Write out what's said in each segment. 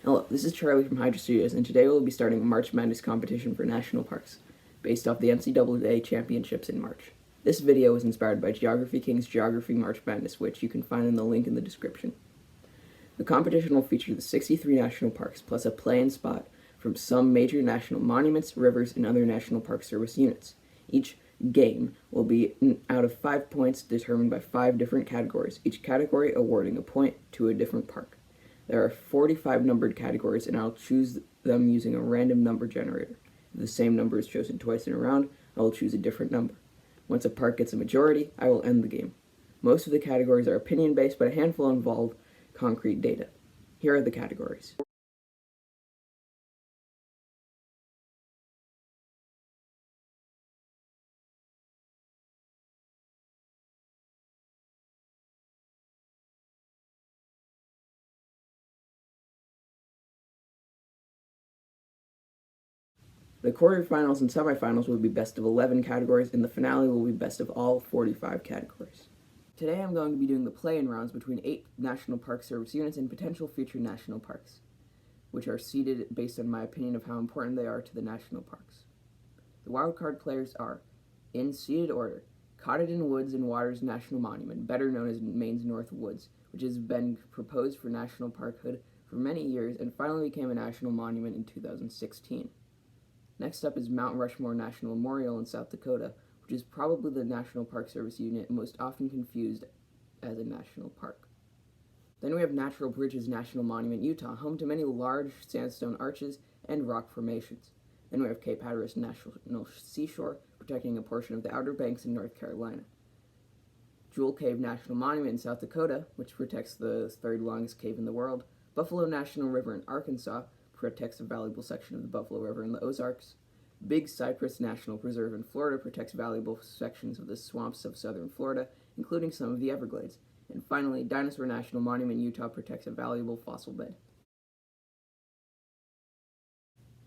Hello, this is Charlie from Hydra Studios, and today we'll be starting a March Madness competition for national parks, based off the NCAA Championships in March. This video was inspired by Geography King's Geography March Madness, which you can find in the link in the description. The competition will feature the 63 national parks, plus a play-in spot from some major national monuments, rivers, and other National Park Service units. Each game will be out of 5 points determined by 5 different categories, each category awarding a point to a different park. There are 45 numbered categories, and I'll choose them using a random number generator. If the same number is chosen twice in a round, I will choose a different number. Once a park gets a majority, I will end the game. Most of the categories are opinion-based, but a handful involve concrete data. Here are the categories. The quarterfinals and semifinals will be best of 11 categories, and the finale will be best of all 45 categories. Today I'm going to be doing the play-in rounds between 8 National Park Service units and potential future national parks, which are seeded based on my opinion of how important they are to the national parks. The wildcard players are, in seeded order, Cotterton Woods and Waters National Monument, better known as Maine's North Woods, which has been proposed for national parkhood for many years and finally became a national monument in 2016. Next up is Mount Rushmore National Memorial in South Dakota, which is probably the National Park Service unit most often confused as a national park. Then we have Natural Bridges National Monument, Utah, home to many large sandstone arches and rock formations. Then we have Cape Hatteras National Seashore, protecting a portion of the Outer Banks in North Carolina. Jewel Cave National Monument in South Dakota, which protects the third longest cave in the world. Buffalo National River in Arkansas protects a valuable section of the Buffalo River in the Ozarks. Big Cypress National Preserve in Florida protects valuable sections of the swamps of southern Florida, including some of the Everglades. And finally, Dinosaur National Monument in Utah protects a valuable fossil bed.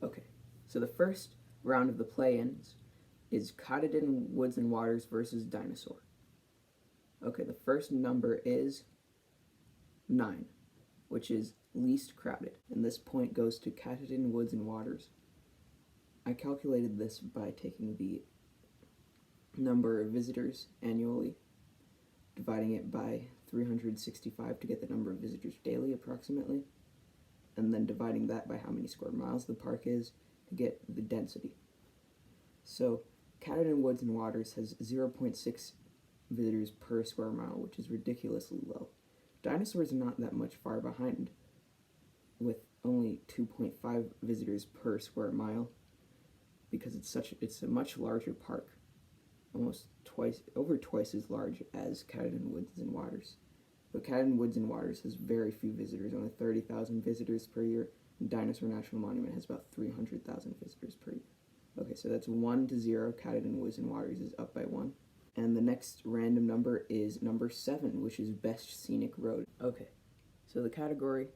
Okay, so the first round of the play-ins is Cotterton Woods and Waters versus Dinosaur. Okay, the first number is 9, which is least crowded, and this point goes to Cotterton Woods and Waters. I calculated this by taking the number of visitors annually, dividing it by 365 to get the number of visitors daily approximately, and then dividing that by how many square miles the park is to get the density. So Cotterton Woods and Waters has 0.6 visitors per square mile, which is ridiculously low. Dinosaur is not that much far behind, with only 2.5 visitors per square mile, because it's a much larger park, over twice as large as Cotterton Woods and Waters. But Cotterton Woods and Waters has very few visitors, only 30,000 visitors per year, and Dinosaur National Monument has about 300,000 visitors per year. Okay, so that's 1-0. Cotterton Woods and Waters is up by 1. And the next random number is number 7, which is Best Scenic Road. Okay, so the category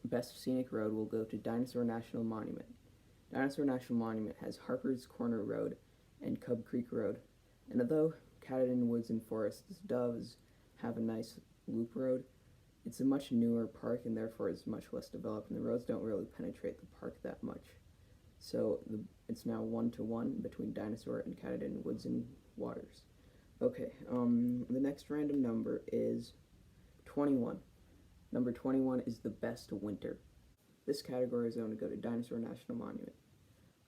Best Scenic Road will go to Dinosaur National Monument. Dinosaur National Monument has Harper's Corner Road and Cub Creek Road, and although Cotterton Woods and Forest's Doves have a nice loop road, it's a much newer park and therefore is much less developed, and the roads don't really penetrate the park that much. So it's now 1-1 between Dinosaur and Cotterton Woods and Waters. Okay, the next random number is 21. Number 21 is the Best Winter. This category is going to go to Dinosaur National Monument.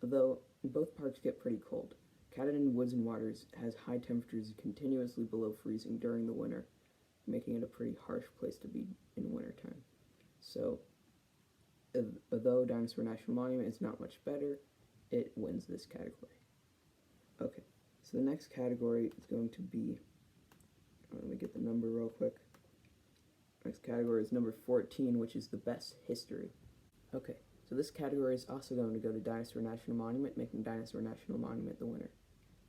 Although both parks get pretty cold, Cotterton Woods and Waters has high temperatures continuously below freezing during the winter, making it a pretty harsh place to be in wintertime. So, although Dinosaur National Monument is not much better, it wins this category. Okay, so the next category is going to be, let me get the number real quick. Next category is number 14, which is the Best History. Okay, so this category is also going to go to Dinosaur National Monument, making Dinosaur National Monument the winner.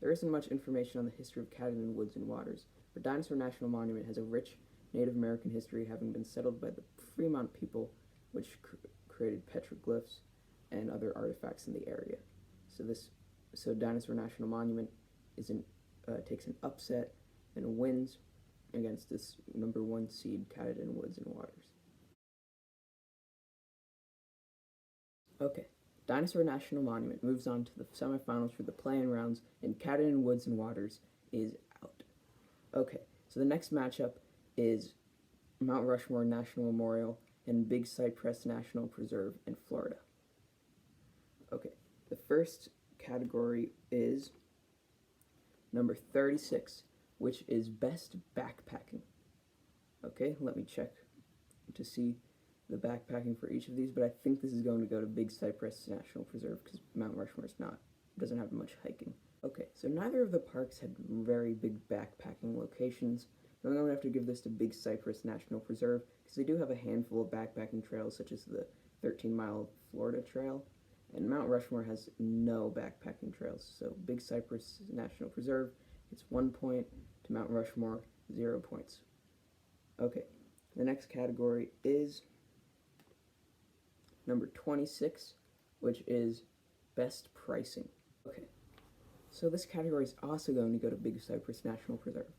There isn't much information on the history of Cotterton Woods and Waters, but Dinosaur National Monument has a rich Native American history, having been settled by the Fremont people, which created petroglyphs and other artifacts in the area. So Dinosaur National Monument takes an upset and wins against this number 1 seed Cotterton Woods and Waters. Okay, Dinosaur National Monument moves on to the semifinals for the play-in rounds, and Katahdin Woods and Waters is out. Okay, so the next matchup is Mount Rushmore National Memorial and Big Cypress National Preserve in Florida. Okay, the first category is number 36, which is Best Backpacking. Okay, let me check to see the backpacking for each of these, but I think this is going to go to Big Cypress National Preserve because Mount Rushmore doesn't have much hiking. Okay, so neither of the parks had very big backpacking locations. I'm going to have to give this to Big Cypress National Preserve because they do have a handful of backpacking trails, such as the 13-mile Florida Trail, and Mount Rushmore has no backpacking trails. So Big Cypress National Preserve gets 1 point to Mount Rushmore, 0 points. Okay, the next category is number 26, which is Best Pricing. Okay, so this category is also going to go to Big Cypress National Preserve.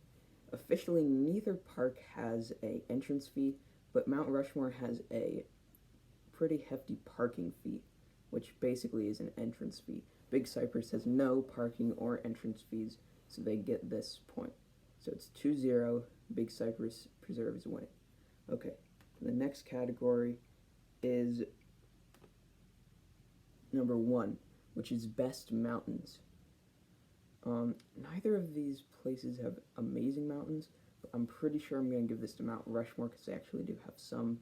Officially, neither park has a entrance fee, but Mount Rushmore has a pretty hefty parking fee, which basically is an entrance fee. Big Cypress has no parking or entrance fees, so they get this point. So it's 2-0, Big Cypress Preserve is winning. Okay, the next category is number 1, which is Best Mountains. Neither of these places have amazing mountains, but I'm pretty sure I'm going to give this to Mount Rushmore because they actually do have some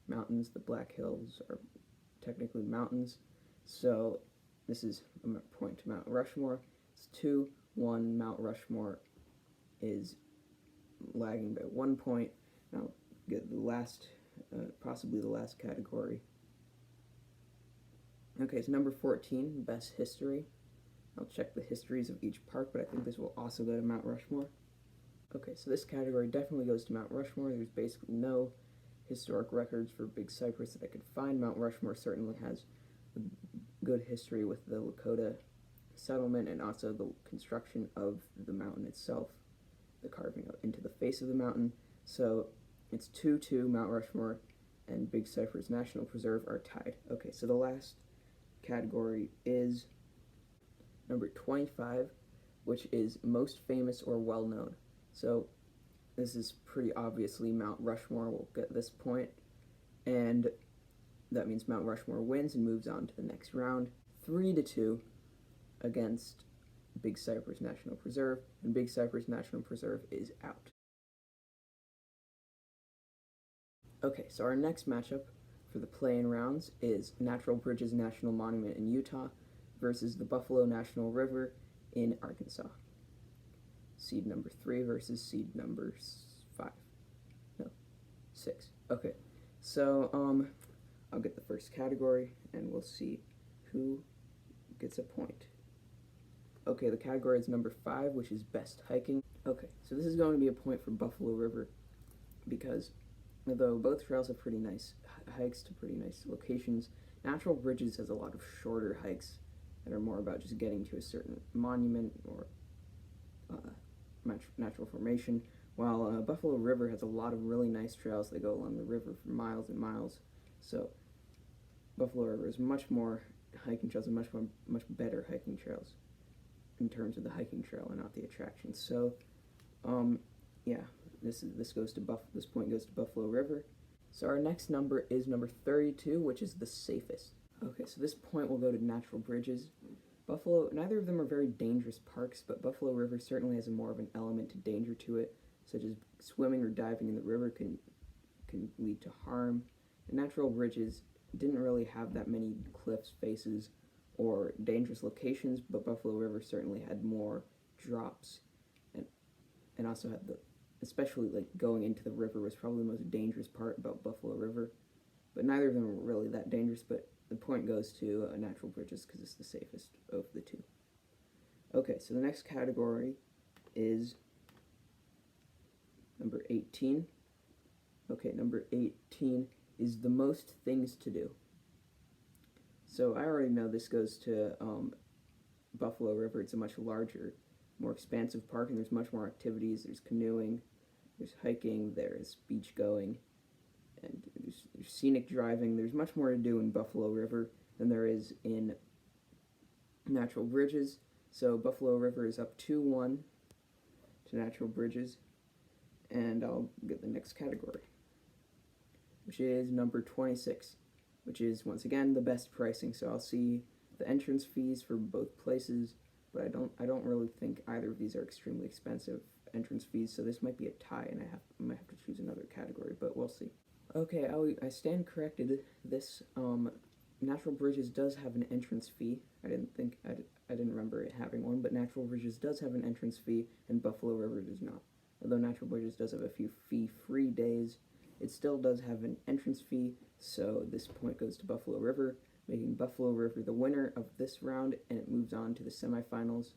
mountains. The Black Hills are technically mountains, so this is a point to Mount Rushmore. It's 2-1. Mount Rushmore is lagging by 1 point. Now get the last, possibly the last category. Okay, so number 14, Best History. I'll check the histories of each park, but I think this will also go to Mount Rushmore. Okay, so this category definitely goes to Mount Rushmore. There's basically no historic records for Big Cypress that I could find. Mount Rushmore certainly has a good history with the Lakota settlement and also the construction of the mountain itself, the carving into the face of the mountain. So it's 2-2, Mount Rushmore and Big Cypress National Preserve are tied. Okay, so the last category is number 25, which is Most Famous or Well-Known. So this is pretty obviously Mount Rushmore will get this point, and that means Mount Rushmore wins and moves on to the next round. 3-2 against Big Cypress National Preserve, and Big Cypress National Preserve is out. Okay, so our next matchup for the play-in rounds is Natural Bridges National Monument in Utah versus the Buffalo National River in Arkansas. Seed number 3 versus seed number 5. No, 6. Okay, so I'll get the first category and we'll see who gets a point. Okay, the category is number 5, which is Best Hiking. Okay, so this is going to be a point for Buffalo River because although both trails have pretty nice hikes to pretty nice locations, Natural Bridges has a lot of shorter hikes that are more about just getting to a certain monument or natural formation, while Buffalo River has a lot of really nice trails that go along the river for miles and miles. So Buffalo River is much more hiking trails and much better hiking trails in terms of the hiking trail and not the attractions. So yeah, this point goes to Buffalo River. So our next number is number 32, which is the safest. Okay, so this point will go to Natural Bridges. Neither of them are very dangerous parks, but Buffalo River certainly has more of an element to danger to it, such as swimming or diving in the river can lead to harm. And Natural Bridges didn't really have that many cliffs, faces, or dangerous locations, but Buffalo River certainly had more drops, and also had especially like going into the river was probably the most dangerous part about Buffalo River. But neither of them were really that dangerous, but the point goes to Natural Bridges because it's the safest of the two. Okay, so the next category is number 18. Okay, number 18 is the most things to do. So I already know this goes to Buffalo River. It's a much larger, more expansive park, and there's much more activities. There's canoeing, there's hiking, there's beach going, and there's scenic driving. There's much more to do in Buffalo River, than there is in Natural Bridges. So Buffalo River is up 2-1 to Natural Bridges. And I'll get the next category, which is number 26, which is once again the best pricing. So I'll see the entrance fees for both places, but I don't really think either of these are extremely expensive entrance fees. So this might be a tie, and I might have to choose another category, but we'll see. Okay, I stand corrected. This Natural Bridges does have an entrance fee. I didn't remember it having one, but Natural Bridges does have an entrance fee, and Buffalo River does not. Although Natural Bridges does have a few fee-free days, it still does have an entrance fee, so this point goes to Buffalo River, making Buffalo River the winner of this round, and it moves on to the semifinals,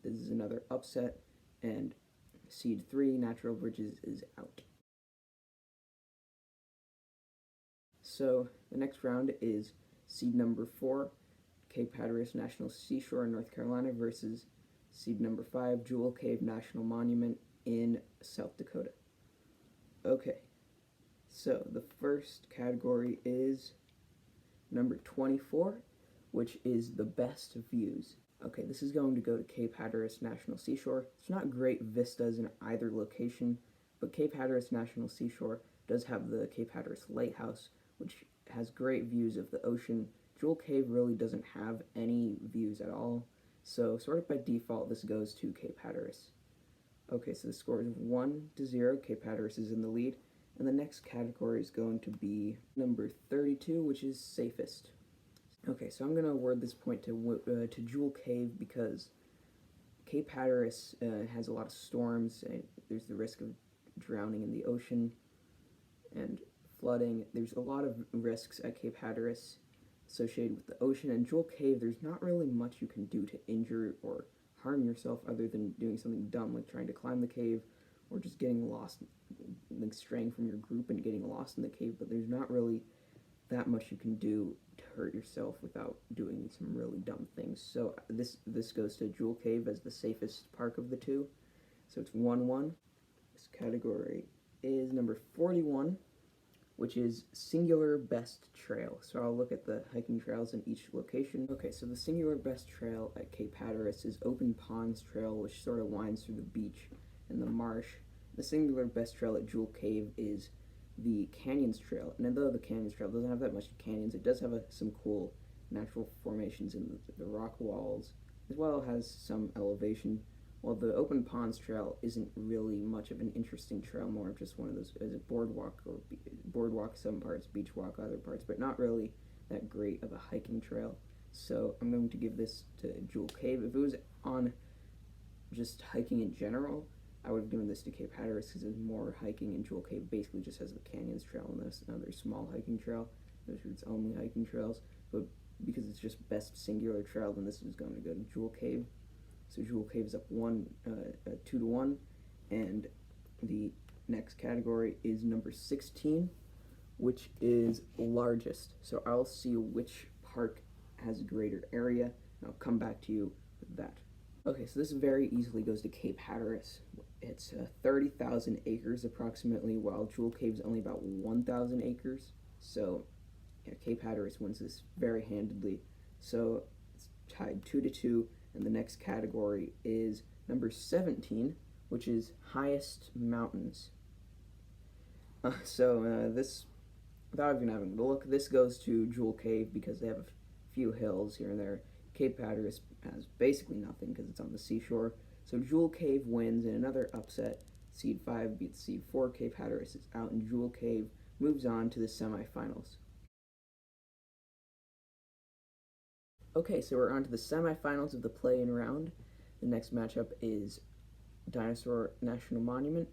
this is another upset, and seed 3, Natural Bridges, is out. So the next round is seed number 4, Cape Hatteras National Seashore in North Carolina versus seed number 5, Jewel Cave National Monument in South Dakota. Okay, so the first category is number 24, which is the best views. Okay, this is going to go to Cape Hatteras National Seashore. It's not great vistas in either location, but Cape Hatteras National Seashore does have the Cape Hatteras Lighthouse, which has great views of the ocean. Jewel Cave really doesn't have any views at all, so sort of by default this goes to Cape Hatteras. Okay, so the score is 1-0. Cape Hatteras is in the lead. And the next category is going to be number 32, which is safest. Okay, so I'm going to award this point to Jewel Cave because Cape Hatteras has a lot of storms. And there's the risk of drowning in the ocean and flooding. There's a lot of risks at Cape Hatteras associated with the ocean. And Jewel Cave, there's not really much you can do to injure or harm yourself other than doing something dumb like trying to climb the cave or just getting lost, like straying from your group and getting lost in the cave, but there's not really that much you can do to hurt yourself without doing some really dumb things. So this goes to Jewel Cave as the safest park of the two. So it's 1-1. This category is number 41, which is singular best trail. So I'll look at the hiking trails in each location. Okay, so the singular best trail at Cape Hatteras is Open Ponds Trail, which sort of winds through the beach and the marsh. The singular best trail at Jewel Cave is the Canyons Trail, and although the Canyons Trail doesn't have that much canyons, it does have some cool natural formations in the rock walls, as well as some elevation. While the Open Ponds Trail isn't really much of an interesting trail, more of just one of those as a boardwalk, or boardwalk some parts, beach walk other parts, but not really that great of a hiking trail. So I'm going to give this to Jewel Cave. If it was on just hiking in general, I would have given this to Cape Hatteras because it's more hiking, and Jewel Cave basically just has the Canyons Trail and this another small hiking trail. Those are its only hiking trails, but because it's just best singular trail, then this is going to go to Jewel Cave. So Jewel Cave is up 2-1, and the next category is number 16, which is largest. So I'll see which park has a greater area, and I'll come back to you with that. Okay, so this very easily goes to Cape Hatteras. It's 30,000 acres approximately, while Jewel Cave is only about 1,000 acres. So yeah, Cape Hatteras wins this very handedly. So it's tied 2-2. And the next category is number 17, which is highest mountains. This, without even having to look, this goes to Jewel Cave because they have a few hills here and there. Cape Hatteras has basically nothing because it's on the seashore. So Jewel Cave wins in another upset. Seed 5 beats Seed 4. Cape Hatteras is out, and Jewel Cave moves on to the semifinals. Okay, so we're on to the semifinals of the play-in round. The next matchup is Dinosaur National Monument,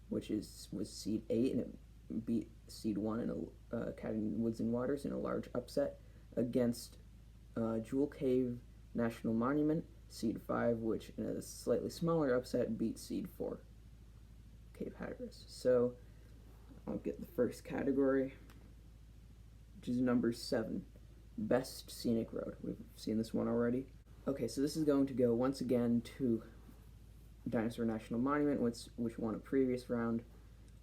which was seed 8, and it beat seed 1 in Cadogan Woods and Waters in a large upset against Jewel Cave National Monument, seed 5, which in a slightly smaller upset beat seed 4, Cape Hatteras. So I'll get the first category, which is number 7. Best Scenic Road. We've seen this one already. Okay, so this is going to go once again to Dinosaur National Monument, which won a previous round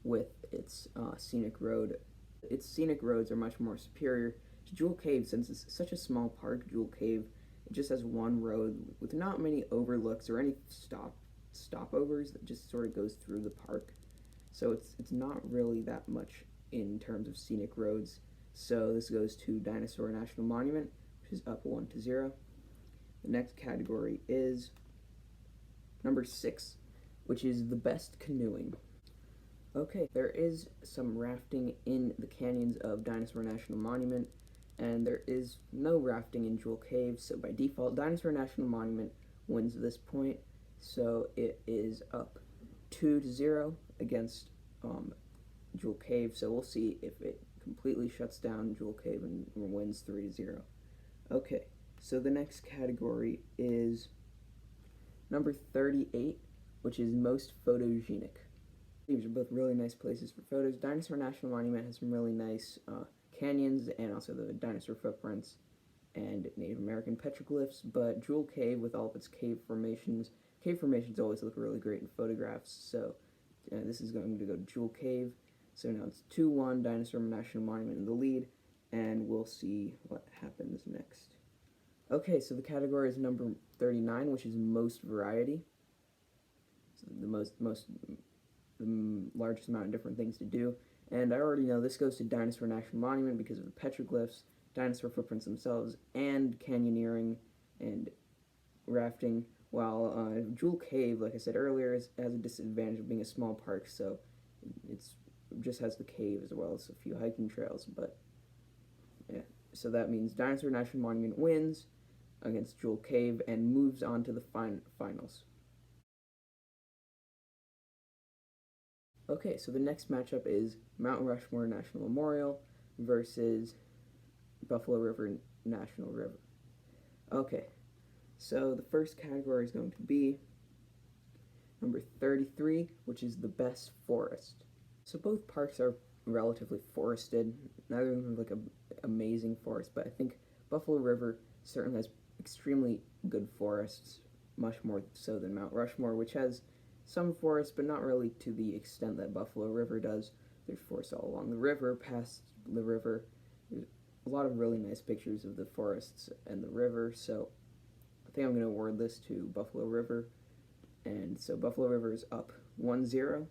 with its scenic road. Its scenic roads are much more superior Jewel Cave, since it's such a small park, Jewel Cave, it just has one road with not many overlooks or any stopovers that just sort of goes through the park. So it's not really that much in terms of scenic roads. So this goes to Dinosaur National Monument, which is up 1-0. The next category is number 6, which is the best canoeing. Okay, there is some rafting in the canyons of Dinosaur National Monument, and there is no rafting in Jewel Cave, so by default, Dinosaur National Monument wins this point, so it is up 2-0 against Jewel Cave, so we'll see if it completely shuts down Jewel Cave and wins 3-0. Okay, so the next category is number 38, which is most photogenic. These are both really nice places for photos. Dinosaur National Monument has some really nice canyons and also the dinosaur footprints and Native American petroglyphs, but Jewel Cave, with all of its cave formations always look really great in photographs, so this is going to go to Jewel Cave. So now it's 2-1, Dinosaur National Monument in the lead, and we'll see what happens next. Okay, so the category is number 39, which is most variety. So the largest amount of different things to do. And I already know this goes to Dinosaur National Monument because of the petroglyphs, dinosaur footprints themselves, and canyoneering and rafting, while Jewel Cave, like I said earlier, has a disadvantage of being a small park, so it just has the cave as well as a few hiking trails, but yeah. So that means Dinosaur National Monument wins against Jewel Cave and moves on to the finals. Okay, so the next matchup is Mount Rushmore National Memorial versus Buffalo River National River. Okay, so the first category is going to be number 33, which is the best forest. So both parks are relatively forested. Neither of them have like an amazing forest, but I think Buffalo River certainly has extremely good forests, much more so than Mount Rushmore, which has some forests, but not really to the extent that Buffalo River does. There's forests all along the river, past the river. There's a lot of really nice pictures of the forests and the river, so I think I'm going to award this to Buffalo River. And so Buffalo River is up 1-0.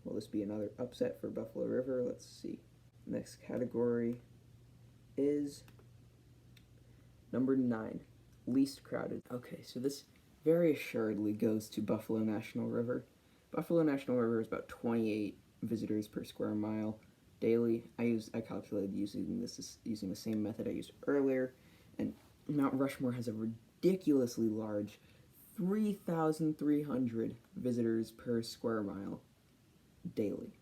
Will this be another upset for Buffalo River? Let's see. Next category is number 9, least crowded. Okay, so this very assuredly goes to Buffalo National River. Buffalo National River is about 28 visitors per square mile daily. I calculated using the same method I used earlier, and Mount Rushmore has a ridiculously large 3,300 visitors per square mile daily.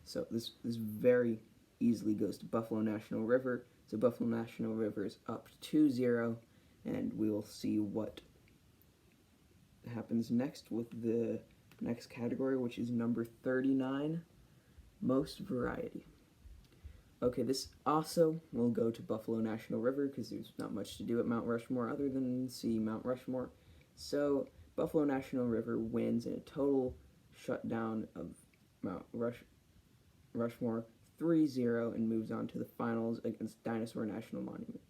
So this very easily goes to Buffalo National River. So Buffalo National River is up 2-0, and we will see what happens next with the next category, which is number 39, most variety. Okay, this also will go to Buffalo National River because there's not much to do at Mount Rushmore other than see Mount Rushmore. So Buffalo National River wins in a total shutdown of Mount Rushmore 3-0 and moves on to the finals against Dinosaur National Monument.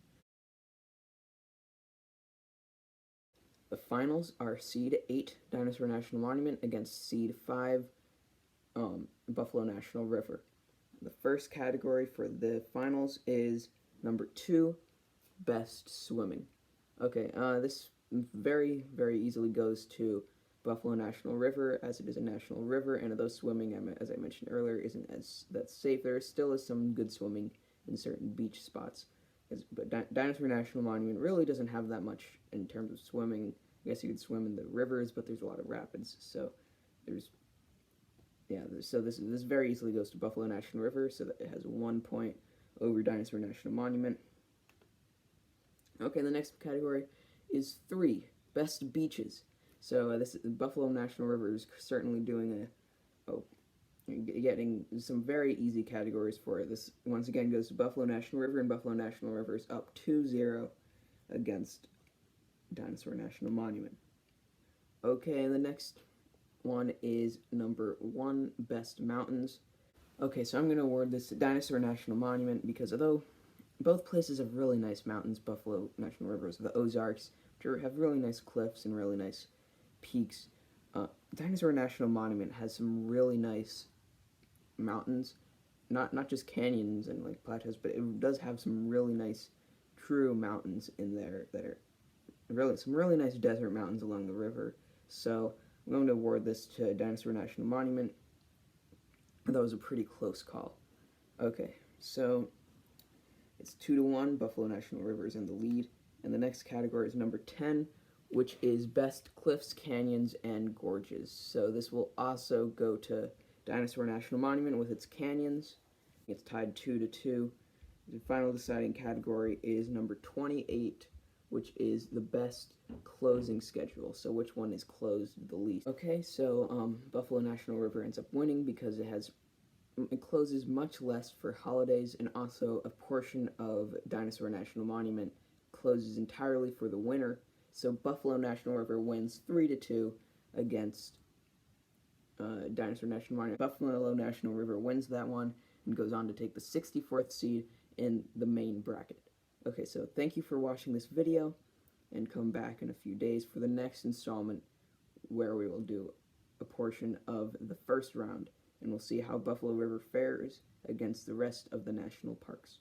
The finals are Seed 8 Dinosaur National Monument against Seed 5 Buffalo National River. The first category for the finals is number 2, best swimming. Okay, this very, very easily goes to Buffalo National River, as it is a national river, and although swimming, as I mentioned earlier, isn't that safe, there still is some good swimming in certain beach spots. But Dinosaur National Monument really doesn't have that much in terms of swimming. I guess you could swim in the rivers, but there's a lot of rapids, so this very easily goes to Buffalo National River, so that it has 1 point over Dinosaur National Monument. Okay, the next category is 3, best beaches. So Buffalo National River is certainly doing getting some very easy categories for it. This once again goes to Buffalo National River, and Buffalo National River is up 2-0 against Dinosaur National Monument. Okay, and the next one is number 1, best mountains. Okay, so I'm going to award this to Dinosaur National Monument because although both places have really nice mountains. Buffalo National River is the Ozarks, which have really nice cliffs and really nice peaks. Dinosaur National Monument has some really nice mountains, not just canyons and like plateaus, but it does have some really nice true mountains in there that are really some really nice desert mountains along the river. So I'm going to award this to Dinosaur National Monument. That was a pretty close call. Okay, so it's 2-1. Buffalo National River is in the lead. And the next category is number 10, which is Best Cliffs, Canyons, and Gorges. So this will also go to Dinosaur National Monument with its canyons. It's tied 2-2. The final deciding category is number 28, which is the best closing schedule. So which one is closed the least? Okay, so Buffalo National River ends up winning because it closes much less for holidays, and also a portion of Dinosaur National Monument closes entirely for the winter. So Buffalo National River wins 3-2 against Dinosaur National Monument. Buffalo National River wins that one and goes on to take the 64th seed in the main bracket. Okay, so thank you for watching this video, and come back in a few days for the next installment where we will do a portion of the first round, and we'll see how Buffalo River fares against the rest of the national parks.